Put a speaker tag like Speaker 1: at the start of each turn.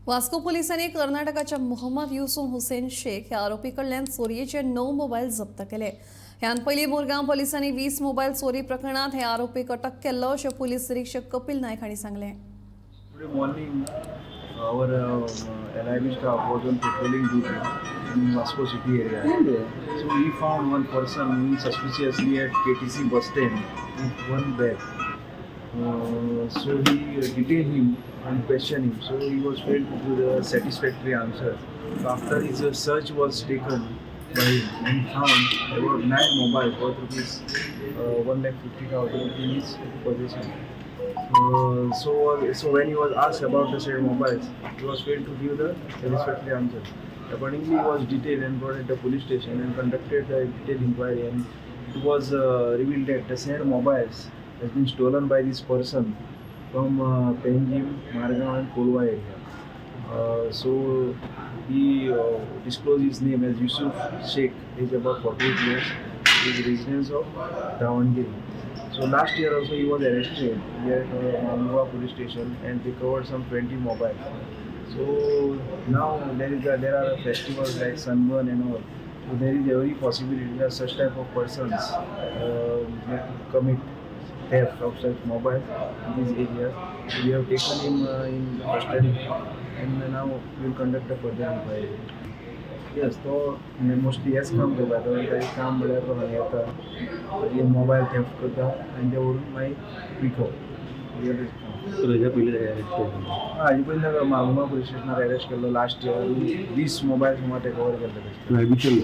Speaker 1: Vasco पोलिसांनी कर्नाटकाच्या मोहम्मद युसूफ हुसेन शेख ह्या आरोपी कडल्यान चोरयेचे 9 मोबायल जप्त केले। ह्यान पयलीं मुरगांव पोलिसांनी 20 मोबायल चोरी प्रकरणात हे आरोपीक अटक केल्लो अशें पोलीस निरीक्षक कपिल नायक हांणी सांगलें।
Speaker 2: Today morning, our LIB staff was on patrolling duty in Vasco city area. So we found one person suspiciously at KTC bus stand with one bag. So we detained him and questioned him. So he was failed to give the satisfactory answer. So after his search was taken by him and found about 9 mobile worth rupees 1,50,000 in his possession. So when he was asked about the said mobiles, he was failed to give the satisfactory answer. Accordingly, he was detained and brought at the police station and conducted a detailed inquiry. And it was revealed that the said mobiles has been stolen by this person from Penjim, Margaon and Kolwa area. So he disclosed his name as Yusuf Sheikh. He is about 48 years. He is resident of Davangere. So last year also he was arrested here at Goa police station and recovered some 20 mobiles. So now there are festivals like Sunburn and all. So there is every possibility that such type of persons commit theft of such mobile in these areas. We have taken him in custody and now we will conduct a further inquiry. Yes, तो mostly हेच काम करता तो काही काम म्हळ्यार तो येता mobile theft करता आनी ते व्हरून मागीर विकप
Speaker 3: हाजे
Speaker 2: पयलीं मागुमा पुलीस स्टेशनार अरेस्ट केल्लो लास्ट इयर 20 मोबायल सुमार ते कवर केल्ले